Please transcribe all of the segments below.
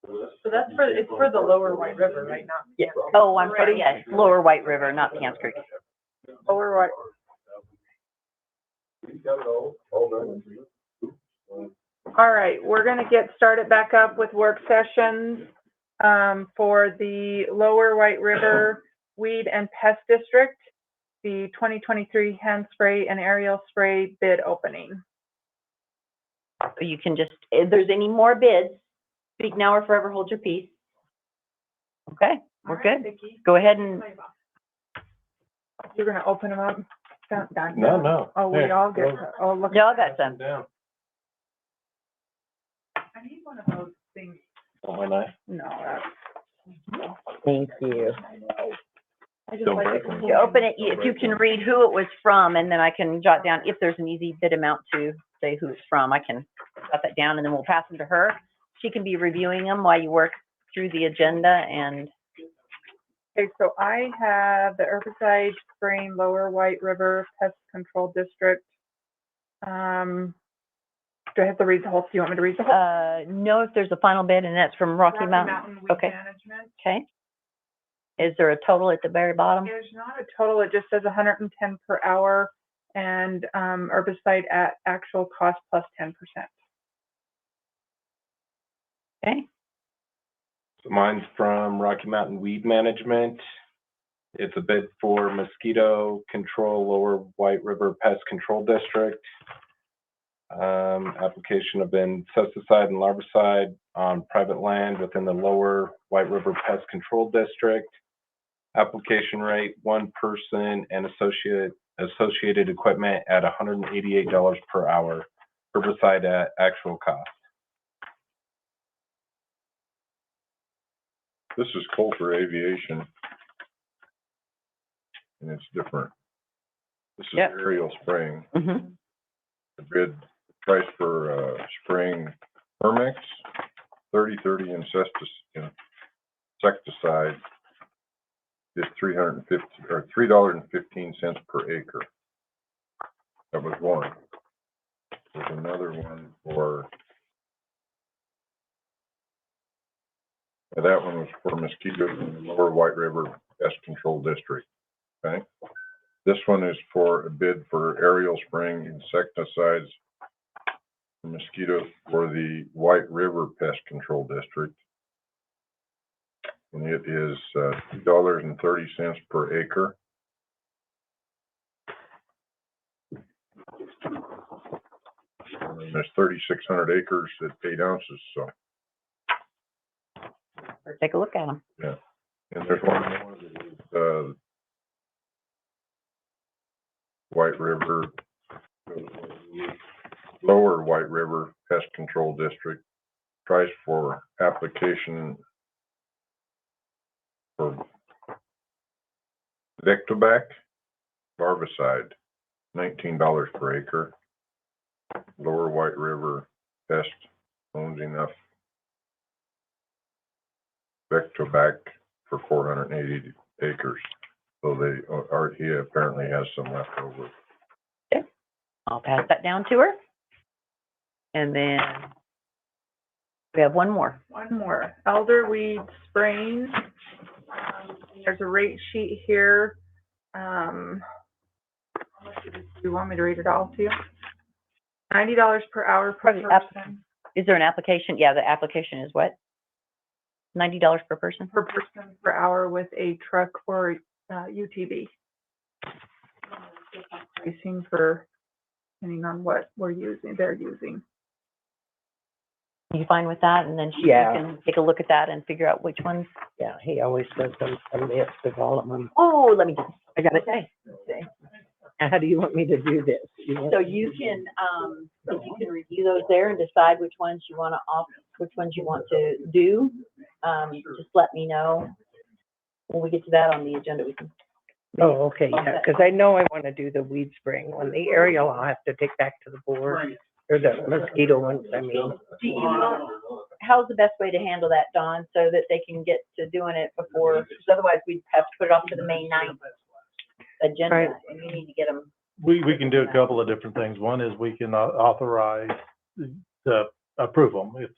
So that's for, it's for the lower White River, right now? Yeah. Oh, I'm sorry, yes, Lower White River, not Pants Creek. Lower White. All right, we're gonna get started back up with work sessions, for the Lower White River Weed and Pest District, the 2023 hand spray and aerial spray bid opening. So you can just, if there's any more bids, speak now or forever hold your peace. Okay, we're All right, good. Vicki. Go ahead and, You're gonna open them up? Done. No. Oh, we Here, all get, go. oh, look. y'all got some. Down. I need one of those things. Oh, my knife. No, that's. Thank you. I just Don't like break it. them. You open it, if you can read who it was from, and then I can jot down, if there's an easy bid amount to say who it's from, I can jot that down, and then we'll pass them to her. She can be reviewing them while you work through the agenda, and Okay, so I have the herbicide spraying Lower White River Pest Control District. Do I have to read the whole, do you want me to read the whole? know if there's a final bid, and that's from Rocky Mountain. Weed Okay. Management. Okay. Is there a total at the very bottom? There's not a total, it just says 110 per hour and, herbicide at actual cost plus 10%. Okay. So mine's from Rocky Mountain Weed Management. It's a bid for mosquito control, Lower White River Pest Control District. Application of insecticide and larvicide on private land within the Lower White River Pest Control District. Application rate, one person and associated equipment at $188 per hour. Herbicide at actual cost. This is Coulter Aviation. And it's different. This is Yep. aerial spraying. Mm-hmm. The bid price for spraying Permix, 30/30 insecticide is $3.15 per acre. That was one. There's another one for, that one was for mosquitoes in the Lower White River Pest Control District. Okay. This one is for a bid for aerial spraying insecticides for mosquitoes for the White River Pest Control District. And it is $2.30 per acre. And there's 3,600 acres at 8 ounces, so, Take a look at them. yeah. And there's one more that is, White River, Lower White River Pest Control District. Price for application for Victobac, larvicide, $19 per acre. Lower White River Pest owns enough Victobac for 480 acres. So he apparently has some left over. Okay. I'll pass that down to her. And then we have one more. One more, elderweed spraying. There's a rate sheet here. How much do you want me to read it all to you? $90 per hour per person. Is there an application? Yeah, the application is what? $90 per person? Per person per hour with a truck or UTV. Pricing for, depending on what they're using. You fine with that? And then she can take a look at that and figure out which ones. Yeah, he always does a list of all of them. Oh, let me just, I got it. okay. How do you want me to do this? So you can, if you can review those there and decide which ones you want to do, just let me know. When we get to that on the agenda, we can. Oh, okay, yeah, because I know I want to do the weed spraying one. The aerial I'll have to take back to the board, or the mosquito ones, I mean. How's the best way to handle that, Dawn, so that they can get to doing it before, because otherwise we'd have to put it off to the May 9th agenda, Right. and you need to get them. We can do a couple of different things. One is we can authorize to approve them if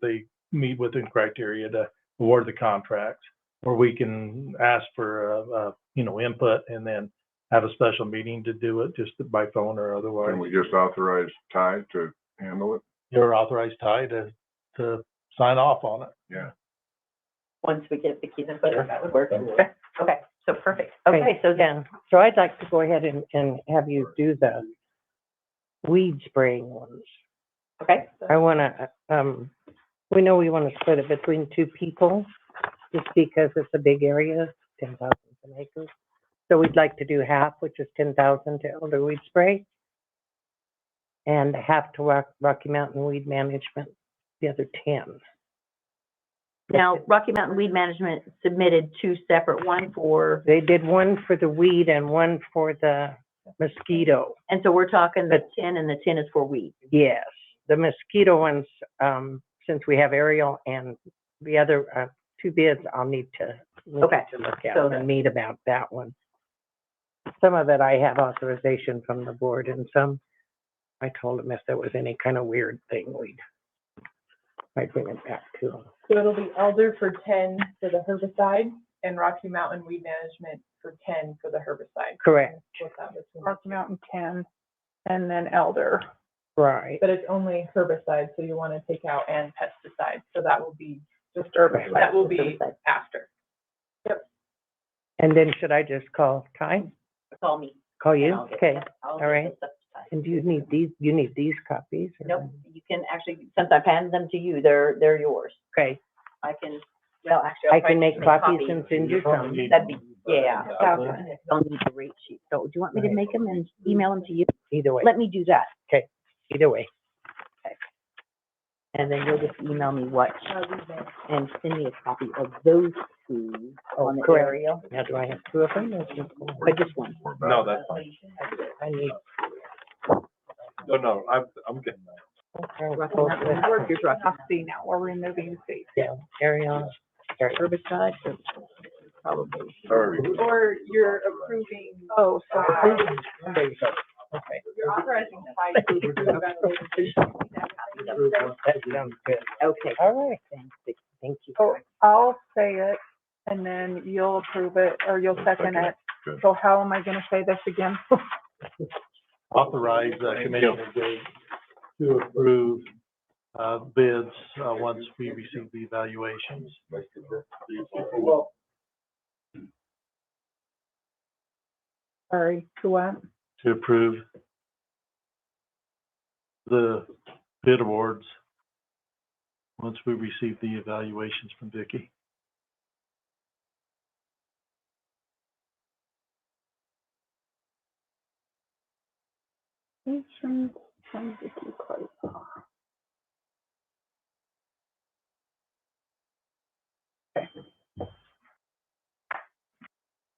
they meet within criteria to award the contracts. Or we can ask for, input and then have a special meeting to do it just by phone or otherwise. Can we just authorize Ty to handle it? You're authorized, Ty, to sign off on it. Yeah. Once we get the keys and put it, that would work. Okay, so perfect. Okay, so then, Yeah, so I'd like to go ahead and have you do the weed spraying ones. okay, I wanna, we know we wanna split it between two people, just because it's a big area, 10,000 acres. So we'd like to do half, which is 10,000 to elder weed spray, and half to Rocky Mountain Weed Management, the other 10. now Rocky Mountain Weed Management submitted two separate, one for, They did one for the weed and one for the mosquito. and so we're talking the 10 and the 10 is for weed. Yes, the mosquito ones, since we have aerial and the other, two bids, I'll need to look Okay, at so and meet about that one. Some of it I have authorization from the board, and some, I told them if there was any kind of weird thing, I'd bring it back to them. So it'll be Elder for 10 for the herbicide and Rocky Mountain Weed Management for 10 for the herbicide. Correct, Split that between the Rocky two. Mountain 10, and then Elder. right. But it's only herbicide, so you want to take out and pesticide, so that will be, Just herbicide. that will be Herbicide. after. And then should I just call Ty? Call me. Call and you? I'll get- Okay, yep, I'll all get right. this up to time. And do you need these copies? or- Nope, you can actually, since I've handed them to you, they're yours. Okay, I can, well, actually, I'll I try can to make copies and send you some. That'd be, yeah, okay. I'll need the rate sheet. So do you want me to make them and email them to you? Either way, Let me do that. either way. And then you'll just email me what, and send me a copy of those two on the correct. aerial, Now, do I have two of them? or just one? but just one. No, that's fine. I need. No, I'm getting that. Rocky Mountain, here's Rocky. I'll see now, we're removing C. Yeah, aerial. Herbicide, probably. Or you're approving, Oh, so There you go. Okay. you're authorizing Ty to approve That sounds good. Okay. All right, thank you. So I'll say it, and then you'll approve it, or you'll second it. Good. So how am I gonna say this again? Authorize, Commissioner Gage to approve, bids, once we receive the evaluations. Sorry, to what? To approve the bid awards once we receive the evaluations from Vicky.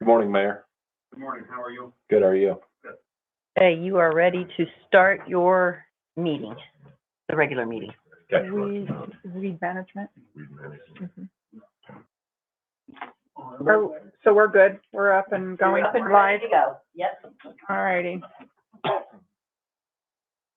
Good morning, Mayor. Good morning, how are you? Good, how are you? Okay, you are ready to start your meeting, the regular meeting. Okay. Weed management. Weed management. So we're good, we're up and going Up and live. ready to go. Yep. All righty.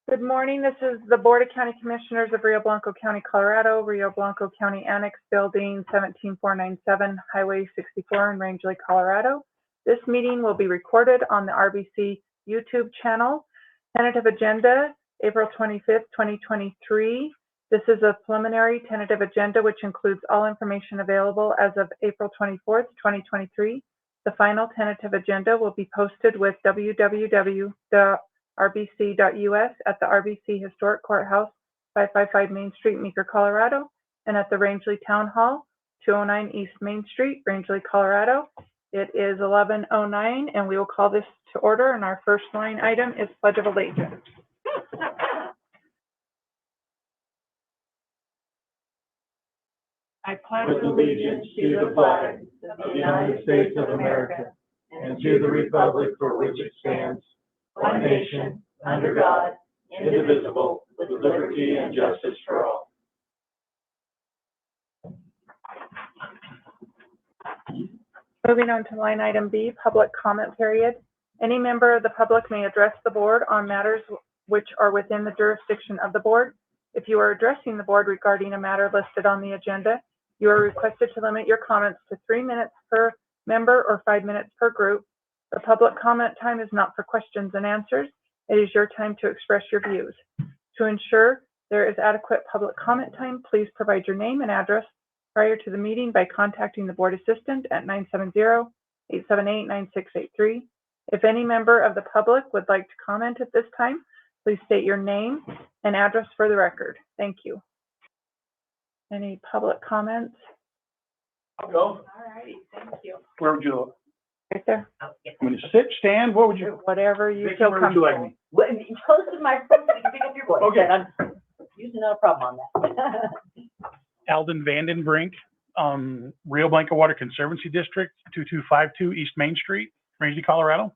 Good morning, this is the Board of County Commissioners of Rio Blanco County, Colorado, Rio Blanco County Annex Building 17497, Highway 64 in Rangeley, Colorado. This meeting will be recorded on the RBC YouTube channel. Tentative agenda, April 25th, 2023. This is a preliminary tentative agenda which includes all information available as of April 24th, 2023. The final tentative agenda will be posted with www.rbc.us at the RBC Historic Courthouse, 555 Main Street, Meeker, Colorado, and at the Rangeley Town Hall, 209 East Main Street, Rangeley, Colorado. It is 11:09, and we will call this to order, and our first line item is Pledge of Allegiance. I pledge allegiance to the flag of the United States of America and to the republic for which it stands, one nation, under God, indivisible, with liberty and justice for all. Moving on to line item B, public comment period. Any member of the public may address the board on matters which are within the jurisdiction of the board. If you are addressing the board regarding a matter listed on the agenda, you are requested to limit your comments to 3 minutes per member or 5 minutes per group. The public comment time is not for questions and answers. It is your time to express your views. To ensure there is adequate public comment time, please provide your name and address prior to the meeting by contacting the board assistant at 970-878-9683. If any member of the public would like to comment at this time, please state your name and address for the record. Thank you. Any public comments? I'll go. All righty, thank you. Where would you, Right there. I'm gonna sit, stand, what would you? Whatever you Vicky, feel where would you like comfortable. me? Well, close to my phone, so you can pick up your voice. Okay. I'm usually not a problem on that. Alden Vandenbrink, Rio Blanco Water Conservancy District, 2252 East Main Street, Rangeley, Colorado.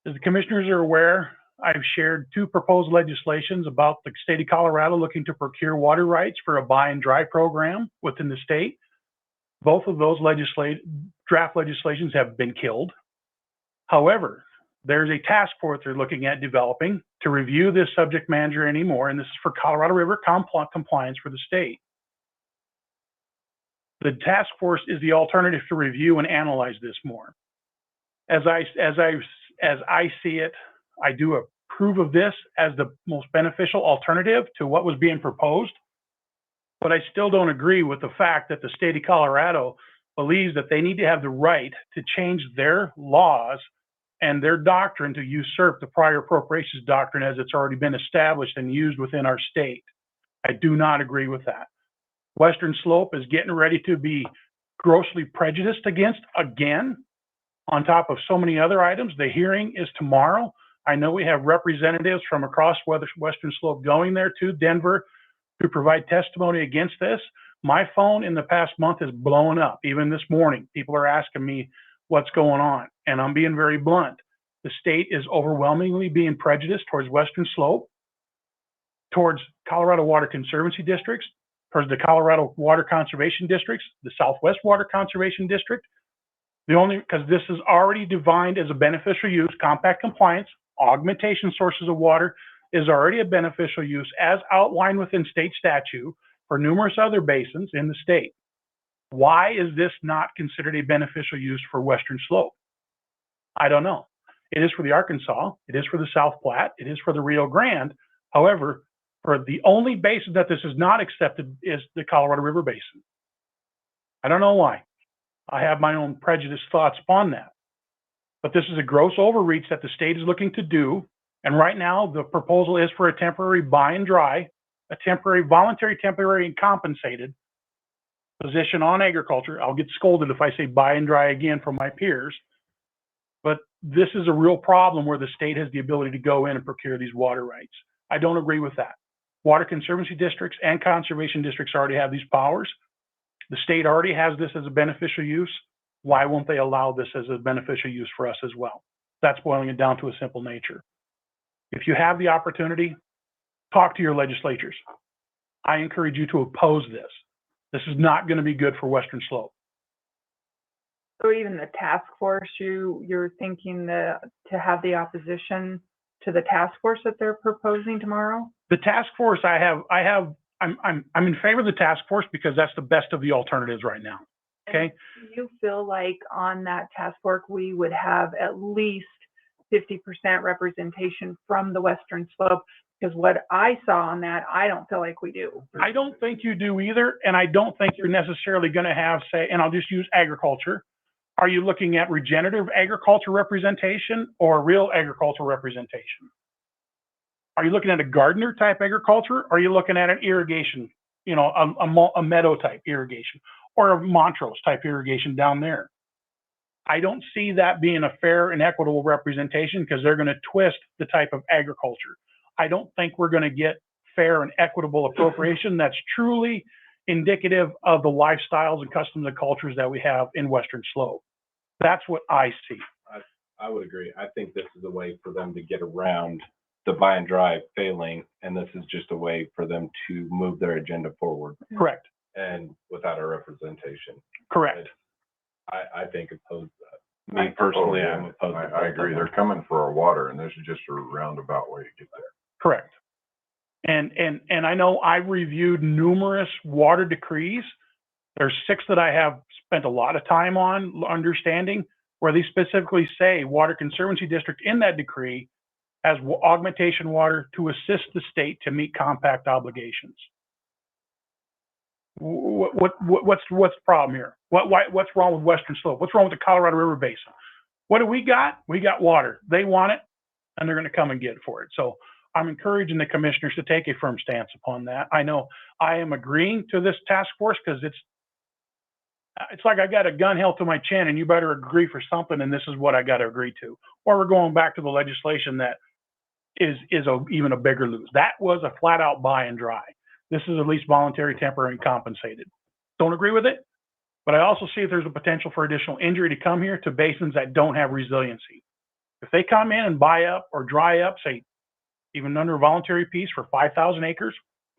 As the commissioners are aware, I've shared 2 proposed legislations about the state of Colorado looking to procure water rights for a buy and dry program within the state. Both of those draft legislations have been killed. However, there's a task force they're looking at developing to review this subject matter anymore, and this is for Colorado River compliance for the state. The task force is the alternative to review and analyze this more. As I see it, I do approve of this as the most beneficial alternative to what was being proposed, but I still don't agree with the fact that the state of Colorado believes that they need to have the right to change their laws and their doctrine to usurp the prior appropriations doctrine as it's already been established and used within our state. I do not agree with that. Western Slope is getting ready to be grossly prejudiced against again, on top of so many other items. The hearing is tomorrow. I know we have representatives from across Western Slope going there to Denver to provide testimony against this. My phone in the past month is blowing up. Even this morning, people are asking me what's going on, and I'm being very blunt. The state is overwhelmingly being prejudiced towards Western Slope, towards Colorado Water Conservancy Districts, towards the Colorado Water Conservation Districts, the Southwest Water Conservation District. Because this is already defined as a beneficial use, compact compliance, augmentation sources of water is already a beneficial use as outlined within state statute for numerous other basins in the state. Why is this not considered a beneficial use for Western Slope? I don't know. It is for the Arkansas, it is for the South Platte, it is for the Rio Grande. However, for the only basin that this is not accepted is the Colorado River Basin. I don't know why. I have my own prejudiced thoughts upon that. But this is a gross overreach that the state is looking to do. And right now, the proposal is for a temporary buy and dry, a temporary, voluntary, temporary, and compensated position on agriculture. I'll get scolded if I say buy and dry again from my peers. But this is a real problem where the state has the ability to go in and procure these water rights. I don't agree with that. Water conservancy districts and conservation districts already have these powers. The state already has this as a beneficial use. Why won't they allow this as a beneficial use for us as well? That's boiling it down to a simple nature. If you have the opportunity, talk to your legislatures. I encourage you to oppose this. This is not going to be good for Western Slope. So even the task force, you're thinking to have the opposition to the task force that they're proposing tomorrow? The task force I'm in favor of the task force because that's the best of the alternatives right now. Okay. Do you feel like on that task force, we would have at least 50% representation from the Western Slope? Because what I saw on that, I don't feel like we do. I don't think you do either. And I don't think you're necessarily going to have, say, and I'll just use agriculture. Are you looking at regenerative agriculture representation or real agricultural representation? Are you looking at a gardener type agriculture? Or are you looking at an irrigation, a meadow type irrigation or a Montrose type irrigation down there? I don't see that being a fair and equitable representation because they're going to twist the type of agriculture. I don't think we're going to get fair and equitable appropriation that's truly indicative of the lifestyles and customs and cultures that we have in Western Slope. That's what I see. I would agree. I think this is a way for them to get around the buy and dry failing, and this is just a way for them to move their agenda forward. Correct. And without our representation. Correct. I think opposed to that. Me personally, I'm opposed to I agree. They're coming for our water, and this is just a roundabout way to get there. Correct. And I know I reviewed numerous water decrees. There's 6 that I have spent a lot of time on understanding, where they specifically say Water Conservancy District in that decree has augmentation water to assist the state to meet compact obligations. What's the problem here? What's wrong with Western Slope? What's wrong with the Colorado River Basin? What do we got? We got water. They want it, and they're going to come and get for it. So I'm encouraging the commissioners to take a firm stance upon that. I know I am agreeing to this task force because it's like I got a gun held to my chin, and you better agree for something, and this is what I got to agree to. Or we're going back to the legislation that is even a bigger lose. That was a flat out buy and dry. This is at least voluntary, temporary, and compensated. Don't agree with it, but I also see if there's a potential for additional injury to come here to basins that don't have resiliency. If they come in and buy up or dry up, say, even under a voluntary piece for 5,000 acres,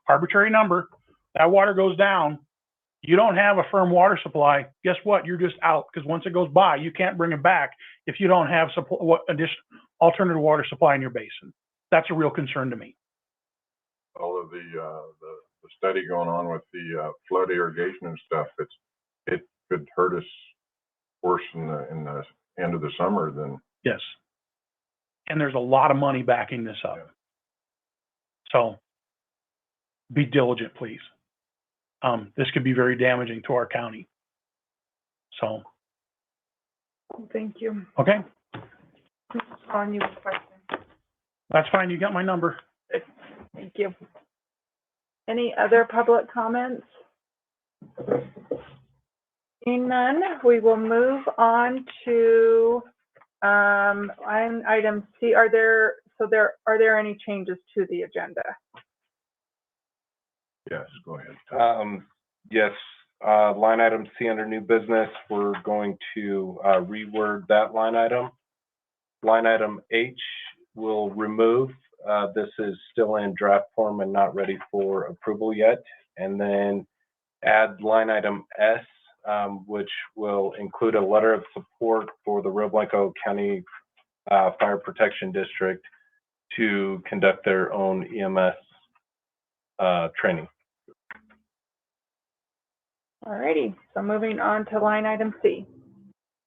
arbitrary number, that water goes down, you don't have a firm water supply, guess what? You're just out, because once it goes by, you can't bring it back if you don't have additional alternative water supply in your basin. That's a real concern to me. All of the study going on with the flood irrigation and stuff, it could hurt us worse in the end of the summer than. Yes. And there's a lot of money backing this up. Yeah. So be diligent, please. This could be very damaging to our county. So, Thank you. okay, On you with questions. that's fine. You got my number. Thank you. Any other public comments? Seeing none, we will move on to item C. Are there any changes to the agenda? Yes, go ahead. Yes, line item C under new business, we're going to reword that line item. Line item H will remove. This is still in draft form and not ready for approval yet. And then add line item S, which will include a letter of support for the Rio Blanco County Fire Protection District to conduct their own EMS training. All righty, so moving on to line item C.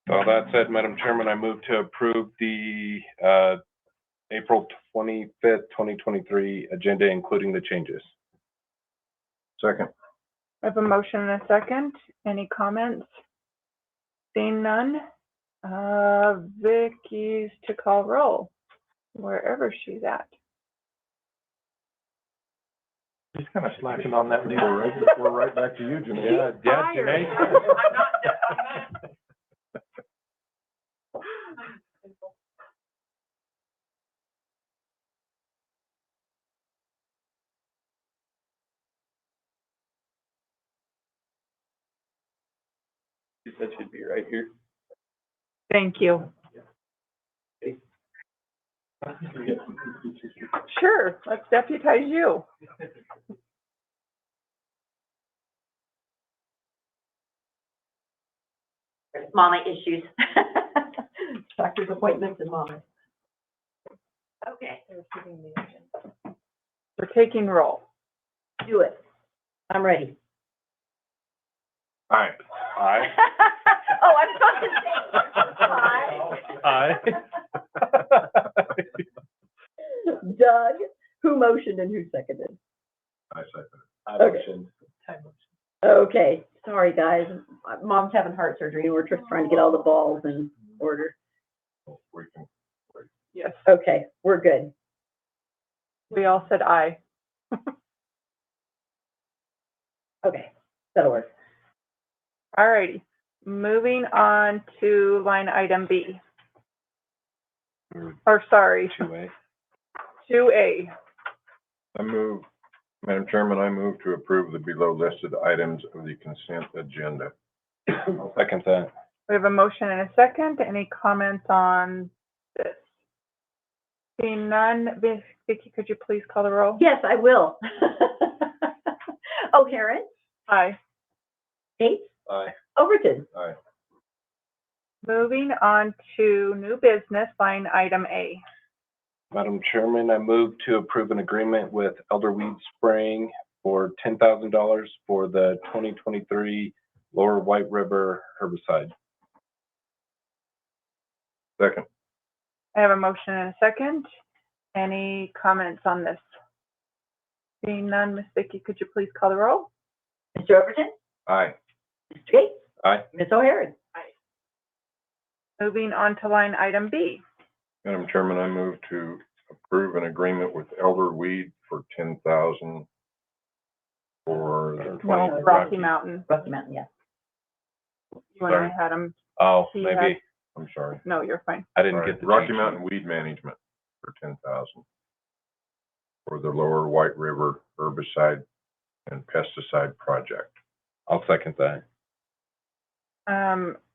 So that said, Madam Chairman, I move to approve the April 25th, 2023 agenda, including the changes. Second. I have a motion and a second. Any comments? Seeing none, Vicky's to call roll, wherever she's at. He's kind of slacking on that lead. We're right back to you, Janae. Yeah, Tired. Janae. She said she'd be right here. Thank you. Sure, let's deputize you. Mama issues. Doctor's appointments and mama. Okay, We're taking roll. do it. I'm ready. Aye. Aye. Oh, I'm supposed to say aye. Doug, who motioned and who seconded? I second. I Okay. motion. Okay, sorry, guys. Mom's having heart surgery and we're just trying to get all the balls in order. We can. Yes, Okay, we're good. we all said aye. Okay, that'll work. All righty, moving on to line item B. Or sorry, 2A. 2A. Madam Chairman, I move to approve the below listed items of the consent agenda. I'll second that. We have a motion and a second. Any comments on this? Seeing none, Vicki, could you please call the roll? Yes, I will. O'Haron, Aye. Bates, Aye. Overton. Aye. Moving on to new business, line item A. Madam Chairman, I move to approve an agreement with Elder Weed Spraying for $10,000 for the 2023 Lower White River herbicide. Second. I have a motion and a second. Any comments on this? Seeing none, Ms. Vicki, could you please call the roll? Mr. Overton? Aye. Mr. Gates? Aye. Ms. O'Hara? Moving on to line item B. Madam Chairman, I move to approve an agreement with Elder Weed for $10,000 for the No, Rocky Mountain. Rocky Mountain, yeah. When I had him, Oh, He maybe. I'm sorry. no, you're fine. I didn't All right, get the Rocky change. Mountain Weed Management for $10,000 for the Lower White River herbicide and pesticide project. I'll second that.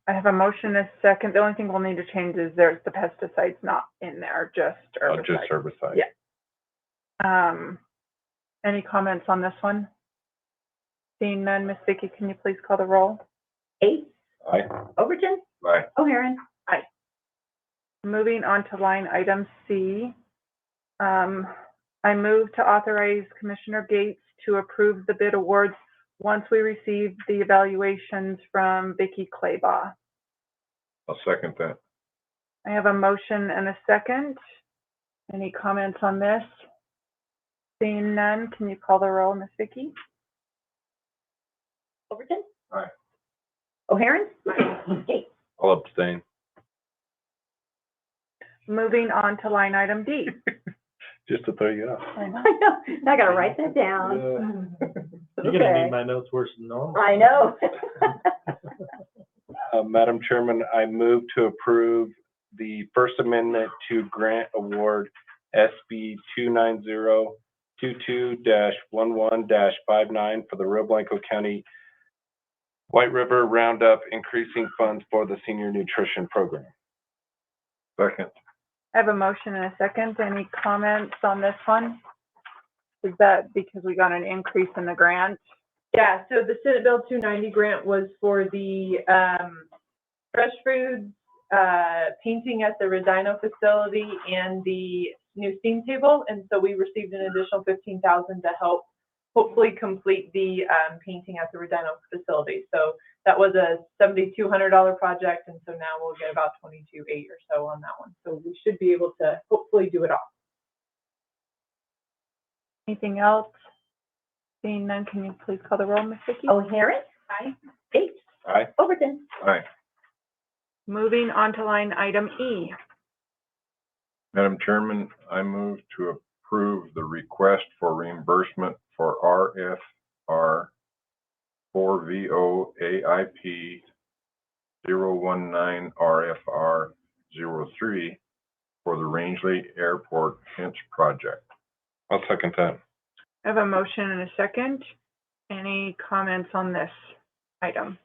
I have a motion and a second. The only thing we'll need to change is there's the pesticides not in there, just Oh, herbicide. just herbicide. Yeah. Any comments on this one? Seeing none, Ms. Vicki, can you please call the roll? Gates? Aye. Overton? Aye. O'Hara? Moving on to line item C. I move to authorize Commissioner Gates to approve the bid awards once we receive the evaluations from Vicki Claybaugh. I'll second that. I have a motion and a second. Any comments on this? Seeing none, can you call the roll, Ms. Vicki? Overton? Aye. O'Hara? Gates? I'll abstain. Moving on to line item D. Just to throw you off. I know. I know, I gotta write that down. You're gonna Okay. need my notes worse than normal. I know. Madam Chairman, I move to approve the First Amendment to Grant Award SB 29022-11-59 for the Rio Blanco County White River Roundup, increasing funds for the senior nutrition program. Second. I have a motion and a second. Any comments on this one? Is that because we got an increase in the grant? Yeah, so the Senate Bill 290 grant was for the, fresh foods, painting at the Redino facility and the new steam table. And so we received an additional $15,000 to help hopefully complete the, painting at the Redino facility. So that was a $7,200 project. And so now we'll get about $22,800 or so on that one. So we should be able to hopefully do it all. Anything else? Seeing none, can you please call the roll, Ms. Vicki? O'Hara? Aye. Gates? Aye. Overton? Aye. Moving on to line item E. Madam Chairman, I move to approve the request for reimbursement for RFR 4VOAIP 019 RFR 03 for the Rangeley Airport Hinge project. I'll second that. I have a motion and a second. Any comments on this item?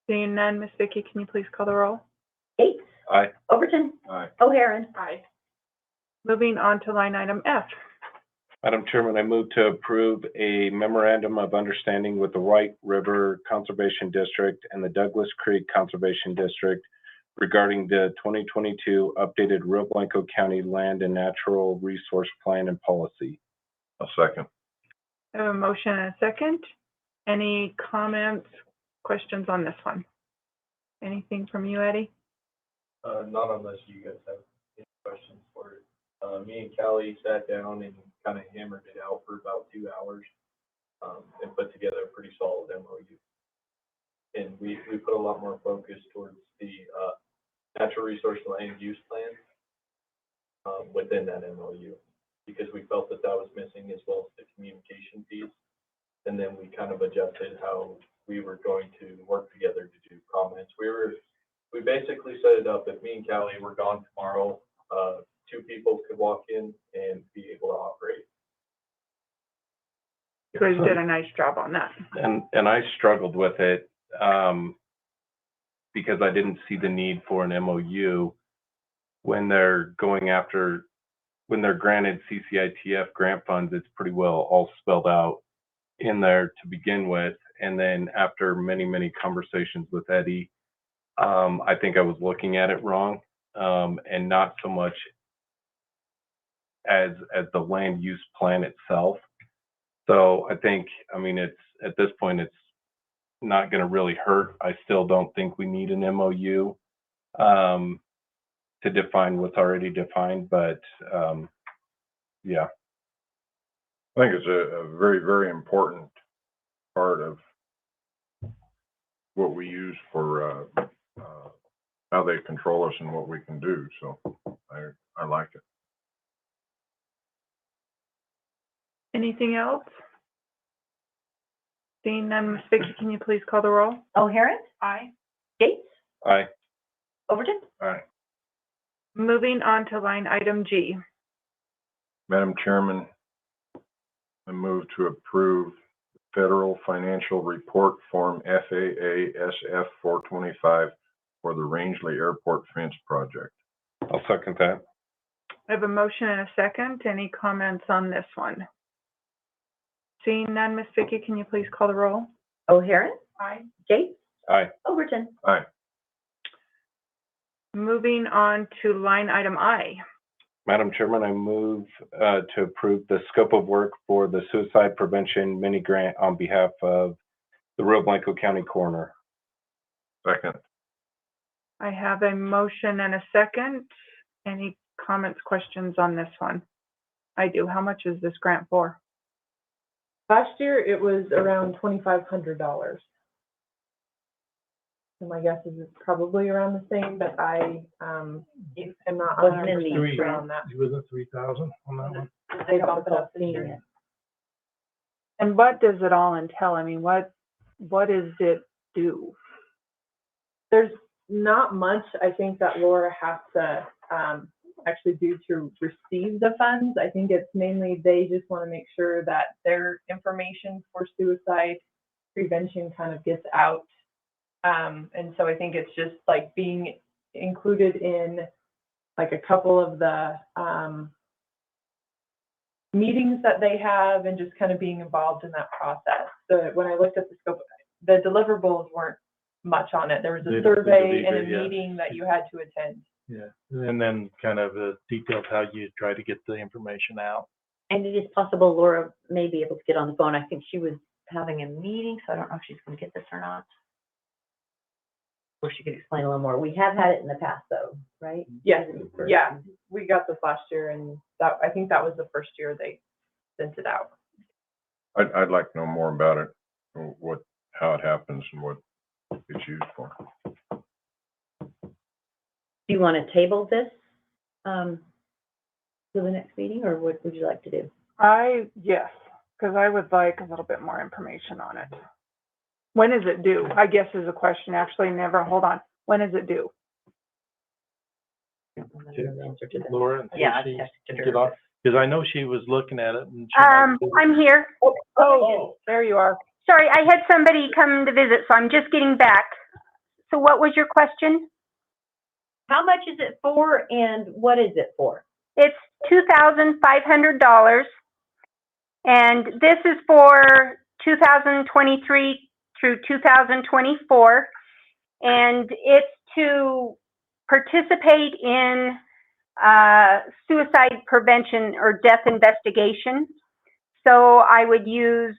Seeing none, Ms. Vicki, can you please call the roll? Gates? Aye. Overton? Aye. O'Hara? Aye. Moving on to line item F. Madam Chairman, I move to approve a memorandum of understanding with the White River Conservation District and the Douglas Creek Conservation District regarding the 2022 updated Rio Blanco County Land and Natural Resource Plan and Policy. I'll second. I have a motion and a second. Any comments, questions on this one? Anything from you, Eddie? Not unless you guys have any questions for it. Me and Callie sat down and kind of hammered it out for about 2 hours, and put together a pretty solid MOU. And we put a lot more focus towards the, natural resource land use plan, within that MOU, because we felt that that was missing, as well as the communication piece. And then we kind of adjusted how we were going to work together to do comments. We basically set it up, if me and Callie were gone tomorrow, 2 people could walk in and be able to operate. You guys did a nice job on that. And I struggled with it, because I didn't see the need for an MOU when they're when they're granted CCITF grant funds. It's pretty well all spelled out in there to begin with. And then after many, many conversations with Eddie, I think I was looking at it wrong, and not so much as the land use plan itself. So I think, I mean, it's, at this point, it's not gonna really hurt. I still don't think we need an MOU to define what's already defined, but, yeah. I think it's a very, very important part of what we use for, how they control us and what we can do, so I like it. Anything else? Seeing none, Ms. Vicky, can you please call the roll? O'Haron, Aye. Gates, Aye. Overton, All right. Moving on to line item G. Madam Chairman, I move to approve Federal Financial Report Form FAA SF 425 for the Rangeley Airport Fence Project. I'll second that. I have a motion and a second. Any comments on this one? Seeing none, Ms. Vicky, can you please call the roll? O'Haron, Aye. Gates, Aye. Overton, Aye. Moving on to line item I. Madam Chairman, I move to approve the scope of work for the suicide prevention mini grant on behalf of the Rio Blanco County Coroner. Second. I have a motion and a second. Any comments, questions on this one? I do. How much is this grant for? Last year, it was around $2,500. And my guess is it's probably around the same, but I, am not Wasn't in the 100% sure on that. It was a 3,000 on that one. They bumped it up this year. And what does it all entail? I mean, what does it do? There's not much, I think, that Laura has to, actually do to receive the funds. I think it's mainly they just want to make sure that their information for suicide prevention kind of gets out. And so I think it's just like being included in like a couple of the meetings that they have and just kind of being involved in that process. So when I looked at the scope, the deliverables weren't much on it. There was a The survey and a yeah. meeting that you had to attend. Yeah, and then kind of details how you try to get the information out. and it is possible Laura may be able to get on the phone. I think she was having a meeting, so I don't know if she's going to get this or not. Or she could explain a little more. We have had it in the past though, right? Yes, yeah, we got this last year, and that, I think that was the first year they sent it out. I'd like to know more about it, how it happens and what it's used for. Do you want to table this to the next meeting, or what would you like to do? Yes, because I would like a little bit more information on it. When is it due? I guess is a question. Actually, never, hold on. When is it due? I don't know the answer to that. Laura, and Yeah, I she texted can her. get on, because I know she was looking at it and she might do- I'm here. Oh, there you are. Sorry, I had somebody come to visit, so I'm just getting back. So what was your question? How much is it for, and what is it for? It's $2,500, and this is for 2023 through 2024, and it's to participate in suicide prevention or death investigation. So I would use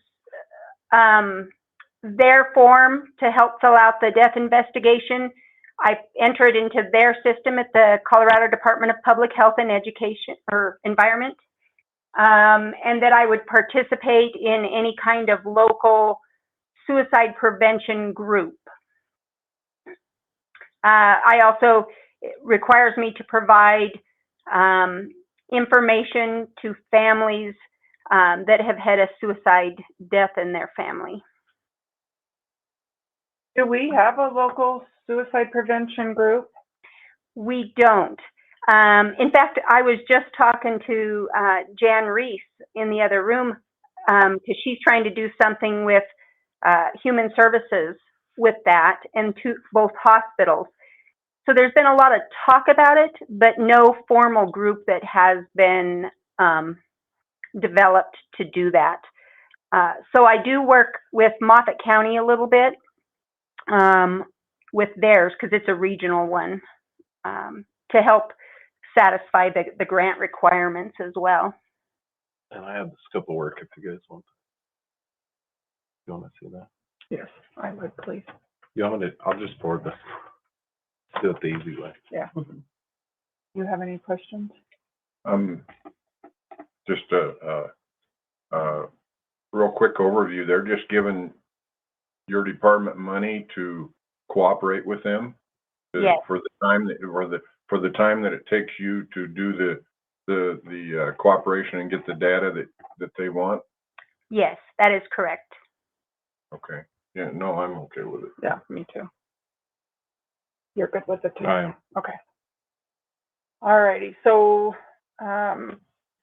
their form to help fill out the death investigation. I enter it into their system at the Colorado Department of Public Health and Education or Environment, and that I would participate in any kind of local suicide prevention group. It requires me to provide information to families that have had a suicide death in their family. Do we have a local suicide prevention group? We don't. In fact, I was just talking to Jan Reese in the other room because she's trying to do something with human services with that, and to both hospitals. So there's been a lot of talk about it, but no formal group that has been developed to do that. So I do work with Moffat County a little bit with theirs, because it's a regional one, to help satisfy the grant requirements as well. And I have the scope of work if you guys want. You want to see that? Yes, I would, please. You want me to, I'll just forward this. Do it the easy way. Yeah. You have any questions? Just a real quick overview. They're just giving your department money to cooperate with them? Yes. For the time that, for the time that it takes you to do the cooperation and get the data that they want? Yes, that is correct. Okay. Yeah, no, I'm okay with it. Yeah, me too. You're good with it too? I am. Okay. All righty, so,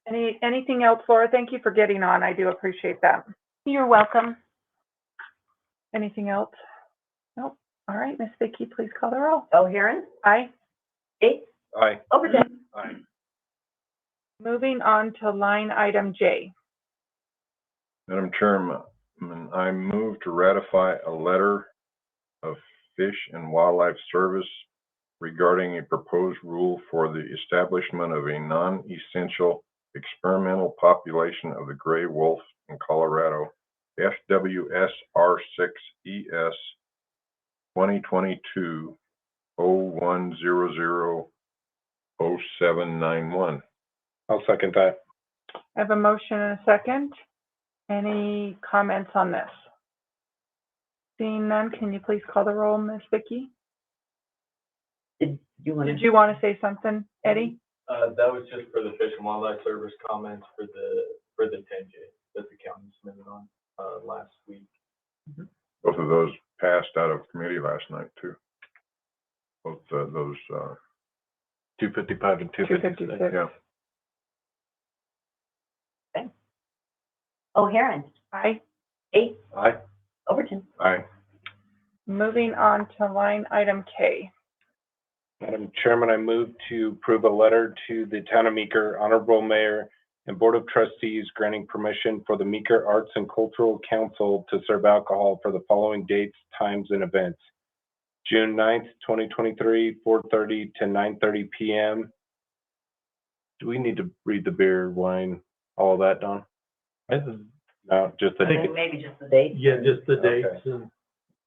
anything else, Laura? Thank you for getting on. I do appreciate that. You're welcome. Anything else? Nope. All right, Miss Vicki, please call the roll. O'Haron, Aye. Gates, Aye. Overton. Aye. Moving on to line item J. Madam Chairman, I move to ratify a letter of Fish and Wildlife Service regarding a proposed rule for the establishment of a non-essential experimental population of the gray wolf in Colorado, FWSR6ES 2022-0100-0791. I'll second that. I have a motion and a second. Any comments on this? Seeing none, can you please call the roll, Miss Vicki? Did you want Did you want to say something, Eddie? That was just for the Fish and Wildlife Service comments for the 10J that the county submitted on, last week. Both of those passed out of committee last night too. Both those, 255 and 256. 256. yeah. O'Haron, Aye. Gates, Aye. Overton. Aye. Moving on to line item K. Madam Chairman, I move to approve a letter to the Town of Meeker, Honorable Mayor, and Board of Trustees granting permission for the Meeker Arts and Cultural Council to serve alcohol for the following dates, times, and events. June 9th, 2023, 4:30 to 9:30 p.m. Do we need to read the beer, wine, all of that, Don? No, just the date. Maybe just the date. Yeah, just the Okay. dates and.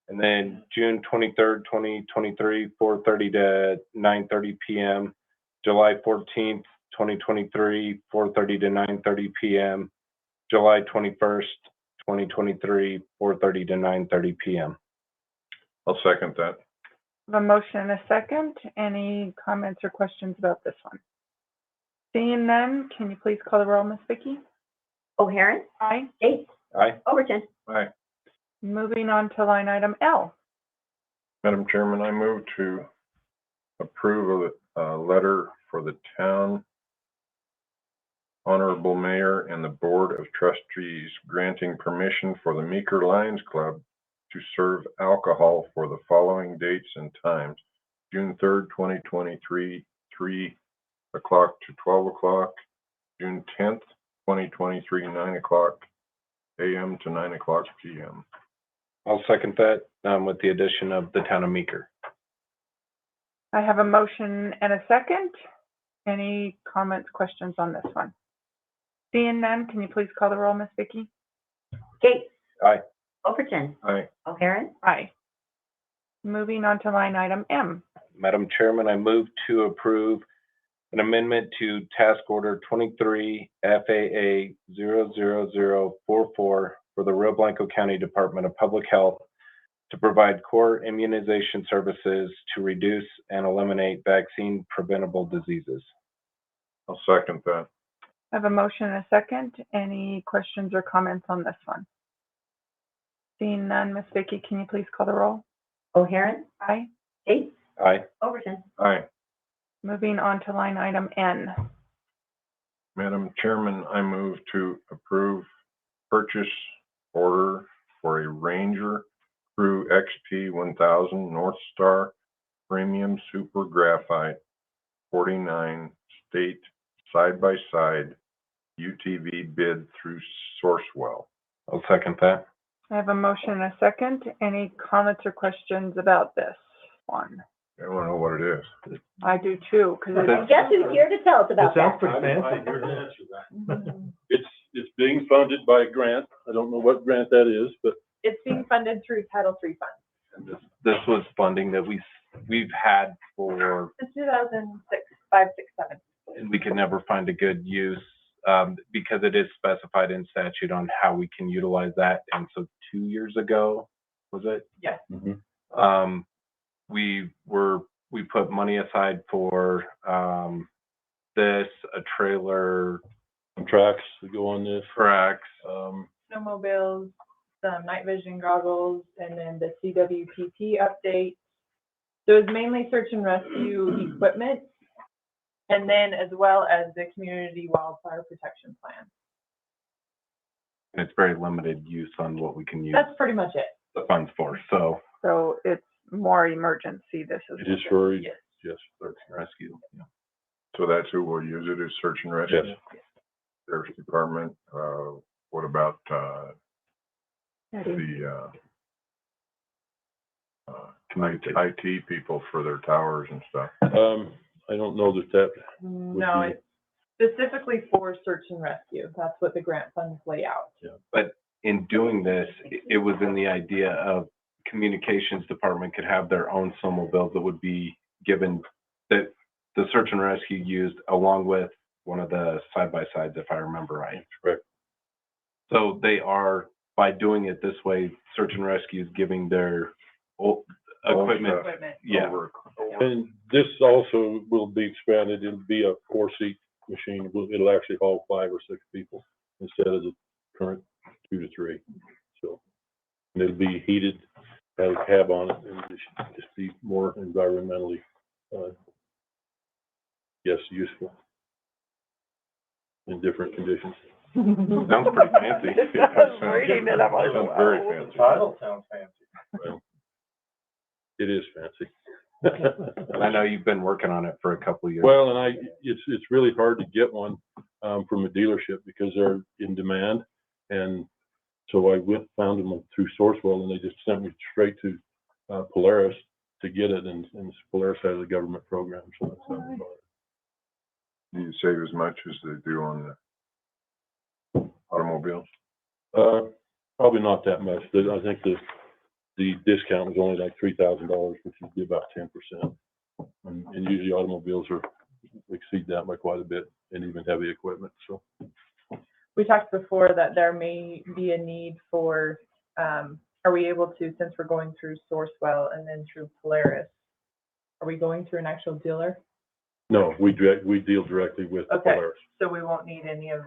And then June 23rd, 2023, 4:30 to 9:30 p.m. July 14th, 2023, 4:30 to 9:30 p.m. July 21st, 2023, 4:30 to 9:30 p.m. I'll second that. I have a motion and a second. Any comments or questions about this one? Seeing none, can you please call the roll, Miss Vicki? O'Haron, Aye. Gates, Aye. Overton. Aye. Moving on to line item L. Madam Chairman, I move to approve a letter for the town honorable mayor and the board of trustees granting permission for the Meeker Lions Club to serve alcohol for the following dates and times. June 3rd, 2023, 3 o'clock to 12 o'clock. June 10th, 2023, 9 o'clock a.m. to 9 o'clock p.m. I'll second that with the addition of the Town of Meeker. I have a motion and a second. Any comments, questions on this one? Seeing none, can you please call the roll, Miss Vicki? Gates. Aye. Overton. Aye. O'Haron. Aye. Moving on to line item M. Madam Chairman, I move to approve an amendment to Task Order 23 FAA 00044 for the Rio Blanco County Department of Public Health to provide core immunization services to reduce and eliminate vaccine preventable diseases. I'll second that. I have a motion and a second. Any questions or comments on this one? Seeing none, Miss Vicki, can you please call the roll? O'Haron, Aye. Gates, Aye. Overton. Aye. Moving on to line item N. Madam Chairman, I move to approve purchase order for a Ranger Crew XP 1000 North Star Premium Super Graphite 49 state side-by-side UTV bid through Sourcewell. I'll second that. I have a motion and a second. Any comments or questions about this one? I wanna know what it is. I do too, because it's, Guess who's here to tell us about That sounds that? pretty fancy. I'm here to answer that. It's being funded by a grant. I don't know what grant that is, but It's being funded through Title III funds This was funding that we've had for, since 2006, 5, 6, 7. and we could never find a good use, because it is specified in statute on how we can utilize that. And so 2 years ago, was it? Yes. We put money aside for, this, a trailer, some tracks that go on this. tracks, Snowmobiles, some night vision goggles, and then the CWPP update. So it's mainly search and rescue equipment, and then as well as the community wildfire protection plan. and it's very limited use on what we can use That's pretty much it. the funds for, so. so it's more emergency, this is. It is for, Yes. yes. Search and rescue. Yeah. So that's who will use it, is search and rescue? Yes. Sheriff's Department, what about, Eddie. the, IT people for their towers and stuff? I don't know that No, be- it's specifically for search and rescue. That's what the grant funds lay out. But in doing this, it was in the idea of communications department could have their own snowmobiles that would be given, that the search and rescue used along with one of the side-by-sides, if I remember right. Correct. So they are, by doing it this way, search and rescue is giving their old equipment. Equipment. Yeah, And this also will be expanded. It'll be a 4-seat machine. It'll actually haul 5 or 6 people instead of the current 2 to 3. So, and it'll be heated, have a cab on it, and just be more environmentally, useful in different conditions. sounds pretty fancy. I was reading it, I'm like, Sounds wow. very fancy. Title sounds fancy. Well, it is fancy. And I know you've been working on it for a couple of years. Well, and it's really hard to get one, from a dealership because they're in demand. And so I found them through Sourcewell, and they just sent me straight to, Polaris to get it. And Polaris has a government program, so that's how we bought it. Do you save as much as they do on the automobiles? Probably not that much. I think the discount was only like $3,000, which would be about 10%. And usually automobiles exceed that by quite a bit, and even heavy equipment, so. We talked before that there may be a need for, are we able to, since we're going through Sourcewell and then through Polaris, are we going through an actual dealer? No, we deal directly with Okay. Polaris. So we won't need any of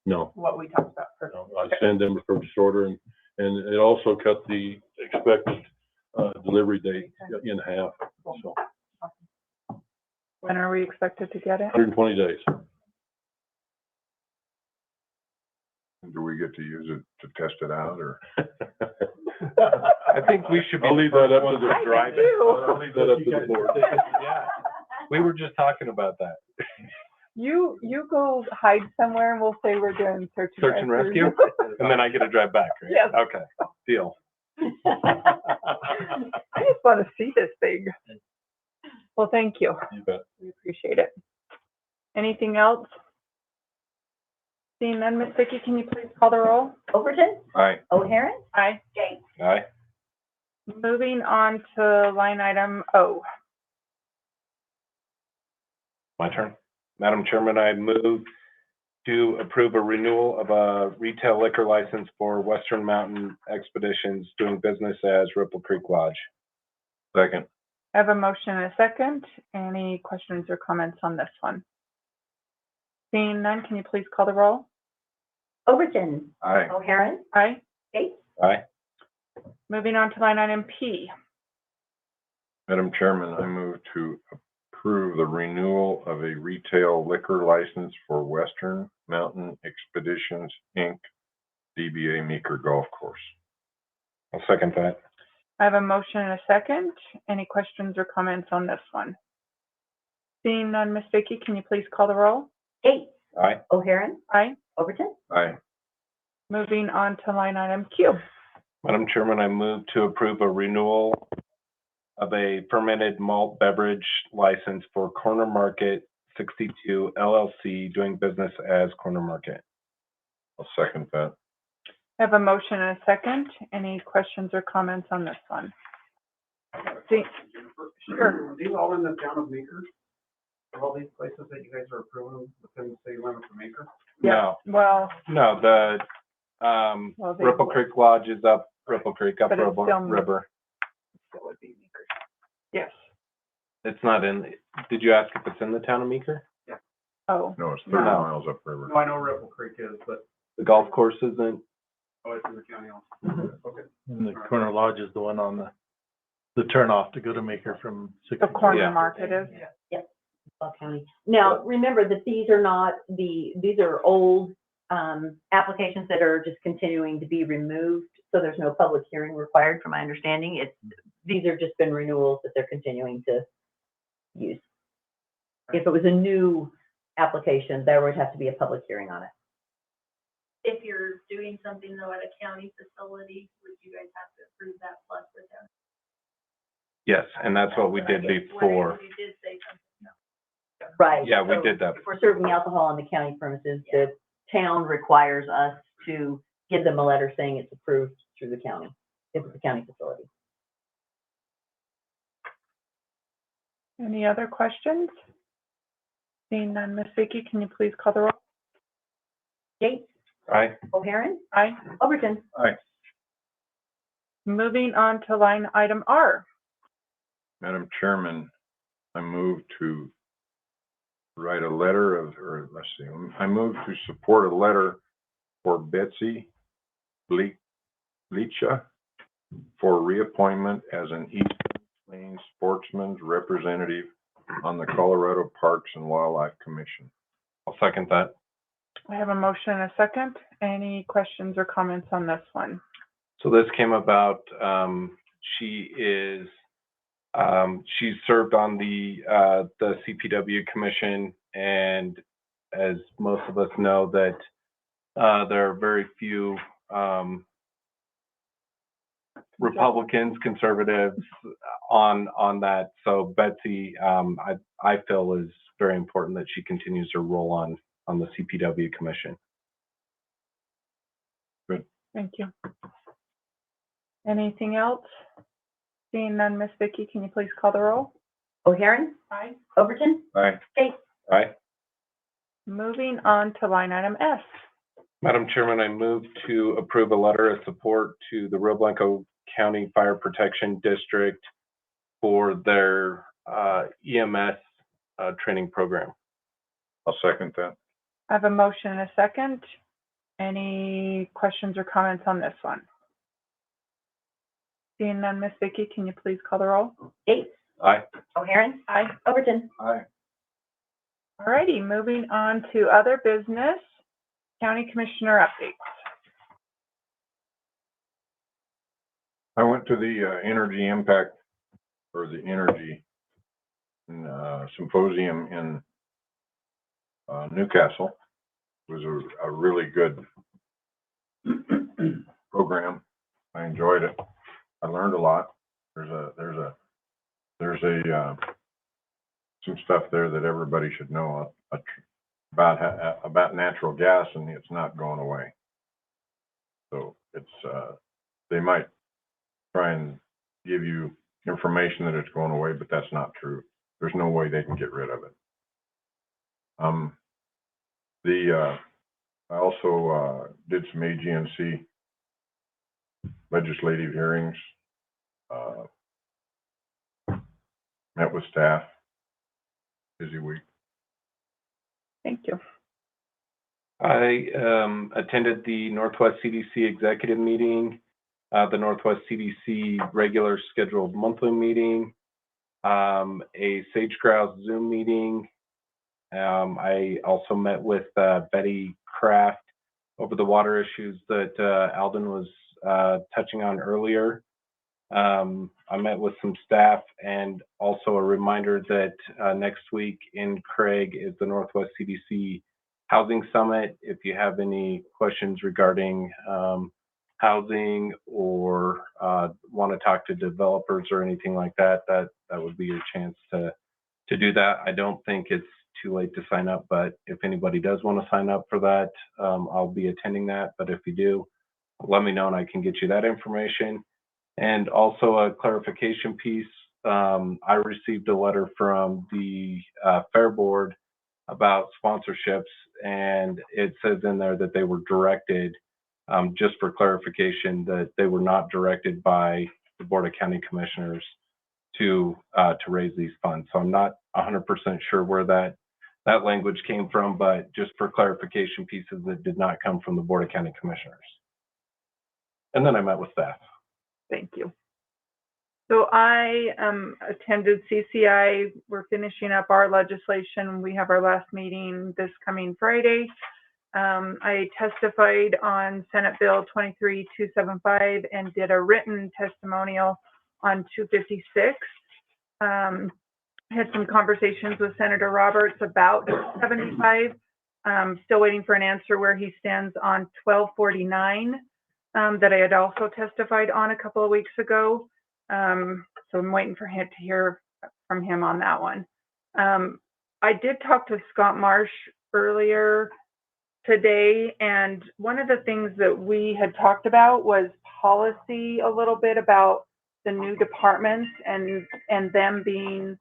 No, what we talked about. Perfect. no, I send them a purchase order, and it also cut the expected, delivery date in half, so When are we expected to get it? 120 days. Do we get to use it to test it out, or? I think we should be. I'll leave that up to the I drive do. I'll leave that up to the board. Yeah, we were just talking about that. You go hide somewhere and we'll say we're doing search and rescue. And then I get to drive back, right? Yes. Okay, deal. I just want to see this thing. Well, thank you. You bet. We appreciate it. Anything else? Seeing none, Miss Vicki, can you please call the roll? Overton, Aye. O'Haron, Aye. Gates. Aye. Moving on to line item O. My turn. Madam Chairman, I move to approve a renewal of a retail liquor license for Western Mountain Expeditions doing business as Ripple Creek Lodge. Second. I have a motion and a second. Any questions or comments on this one? Seeing none, can you please call the roll? Overton, Aye. O'Haron, Aye. Gates. Aye. Moving on to line item P. Madam Chairman, I move to approve the renewal of a retail liquor license for Western Mountain Expeditions, Inc., DBA Meeker Golf Course. I'll second that. I have a motion and a second. Any questions or comments on this one? Seeing none, Miss Vicki, can you please call the roll? Gates. Aye. O'Haron, Aye. Overton, Aye. Moving on to line item Q. Madam Chairman, I move to approve a renewal of a fermented malt beverage license for Corner Market 62 LLC, doing business as Corner Market. I'll second that. I have a motion and a second. Any questions or comments on this one? See, sure. Are these all in the town of Meeker? Are all these places that you guys are approving within the city limits of Meeker? Yeah. Well, No, the, well, they Ripple would- Creek Lodge is up Ripple Creek, up But it's Ripple still- River. still would be Meeker. Yes. It's not in, did you ask if it's in the town of Meeker? Oh, No, it's 30 No. miles upriver. No, I know Ripple Creek is, but, The golf course isn't? oh, it's in the county also. Mm-hmm. Okay. And the Corner Lodge is the one on the turnoff to go to Maker from the 60. corner Yeah. market is. Bell County. Now, remember that these are not these are old, applications that are just continuing to be removed. So there's no public hearing required, from my understanding. These are just been renewals that they're continuing to use. If it was a new application, there would have to be a public hearing on it. If you're doing something though at a county facility, would you guys have to approve that plus the town? Yes, and that's what we did before. You did say something. Right. Yeah, we so did that. If we're serving alcohol on the county premises, the town requires us to give them a letter saying it's approved through the county, if it's a county facility. Any other questions? Seeing none, Ms. Vicki, can you please call the roll? Gates, Aye. O'Haron, Aye. Overton. Moving on to line item R. Madam Chairman, I move to write a letter of, or let's see, I move to support a letter for Betsy Leacha for reappointment as an East Plains Sportsman's representative on the Colorado Parks and Wildlife Commission. I'll second that. I have a motion and a second. Any questions or comments on this one? So this came about, she is, she's served on the CPW commission, and as most of us know that, there are very few, Republicans, conservatives on that. So Betsy, I feel is very important that she continues her role on the CPW commission. Thank you. Anything else? Seeing none, Ms. Vicki, can you please call the roll? O'Haron, Aye. Overton, Aye. Gates. Aye. Moving on to line item S. Madam Chairman, I move to approve a letter of support to the Rio Blanco County Fire Protection District for their EMS training program. I'll second that. I have a motion and a second. Any questions or comments on this one? Seeing none, Ms. Vicki, can you please call the roll? Gates, Aye. O'Haron, Aye. Overton. Aye. All righty, moving on to other business, county commissioner updates. I went to the energy impact, or the energy symposium in Newcastle. It was a really good program. I enjoyed it. I learned a lot. There's some stuff there that everybody should know about natural gas, and it's not going away. So it's they might try and give you information that it's going away, but that's not true. There's no way they can get rid of it. I also did some AGNC legislative hearings, met with staff, busy week. Thank you. I attended the Northwest CDC executive meeting, the Northwest CDC regular scheduled monthly meeting, a Sage Grouse Zoom meeting. I also met with Betty Kraft over the water issues that Alden was touching on earlier. I met with some staff, and also a reminder that next week in Craig is the Northwest CDC Housing Summit. If you have any questions regarding housing or want to talk to developers or anything like that, that would be your chance to do that. I don't think it's too late to sign up, but if anybody does want to sign up for that, I'll be attending that. But if you do, let me know and I can get you that information. And also a clarification piece. I received a letter from the Fair Board about sponsorships, and it says in there that they were directed, just for clarification, that they were not directed by the Board of County Commissioners to raise these funds. So I'm not 100% sure where that language came from, but just for clarification pieces, that did not come from the Board of County Commissioners. And then I met with staff. Thank you. So I attended CCI. We're finishing up our legislation. We have our last meeting this coming Friday. I testified on Senate Bill 23275 and did a written testimonial on 256. Had some conversations with Senator Roberts about 75. Still waiting for an answer where he stands on 1249 that I had also testified on a couple of weeks ago. So I'm waiting for him to hear from him on that one. I did talk to Scott Marsh earlier today, and one of the things that we had talked about was policy a little bit about the new departments and them being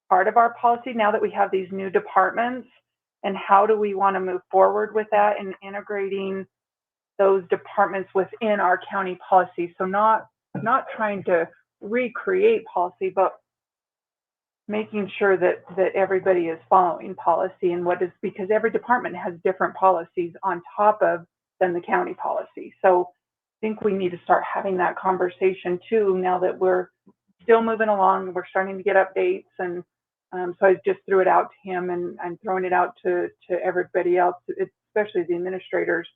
part of our policy now that we have these new departments, and how do we want to move forward with that and integrating those departments within our county policy. So not trying to recreate policy, but making sure that everybody is following policy and what is, because every department has different policies on top of than the county policy. So I think we need to start having that conversation too, now that we're still moving along, we're starting to get updates. And so I just threw it out to him, and I'm throwing it out to everybody else, especially the administrators,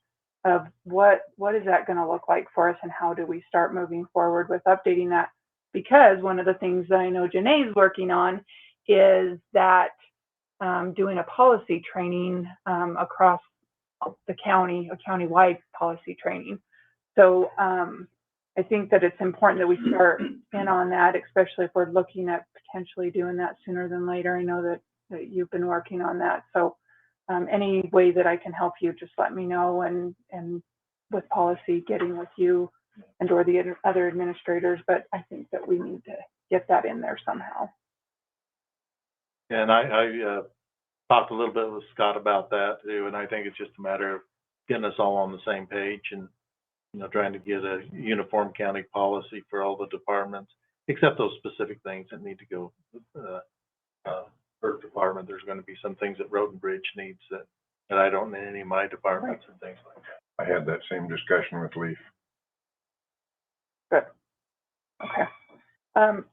of what is that going to look like for us, and how do we start moving forward with updating that? Because one of the things that I know Janae's working on is that doing a policy training across the county, a county-wide policy training. So I think that it's important that we start in on that, especially if we're looking at potentially doing that sooner than later. I know that you've been working on that. So any way that I can help you, just let me know, and with policy, getting with you and or the other administrators, but I think that we need to get that in there somehow. And I talked a little bit with Scott about that too, and I think it's just a matter of getting us all on the same page and, you know, trying to get a uniform county policy for all the departments, except those specific things that need to go per department. There's going to be some things that Road and Bridge needs that I don't need any of my departments and things like that. I had that same discussion with Leaf. Good. Okay.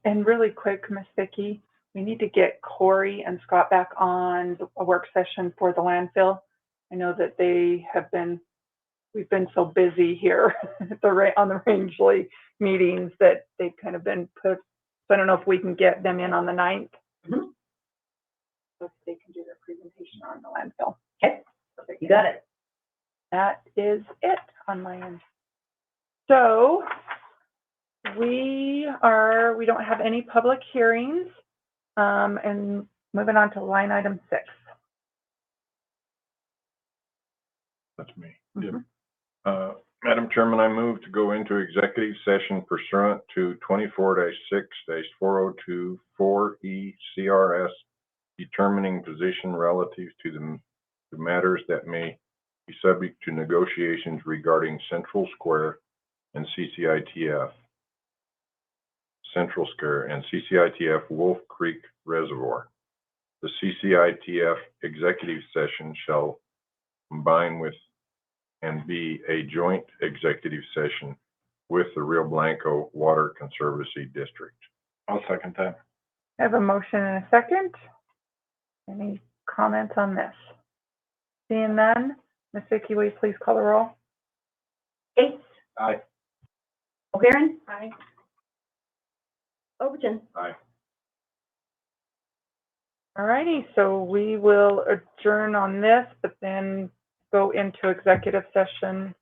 And really quick, Miss Vicki, we need to get Corey and Scott back on a work session for the landfill. I know that we've been so busy here on the Rangeley meetings that they've kind of been put. So I don't know if we can get them in on the 9th. Mm-hmm. So if they can do their presentation on the landfill. Okay, you got it. That is it on my end. So we don't have any public hearings, and moving on to line item 6. That's me. Mm-hmm. Madam Chairman, I move to go into executive session pursuant to 24-6-4024 4E determining position relative to the matters that may be subject to negotiations regarding Central Square and CCITF Wolf Creek Reservoir. The CCITF executive session shall combine with and be a joint executive session with the Rio Blanco Water Conservancy District. I'll second that. I have a motion and a second. Any comments on this? Seeing none, Ms. Vicki, will you please call the roll? Gates. Aye. O'Haron. Aye. Overton. Aye. All righty, so we will adjourn on this, but then go into executive session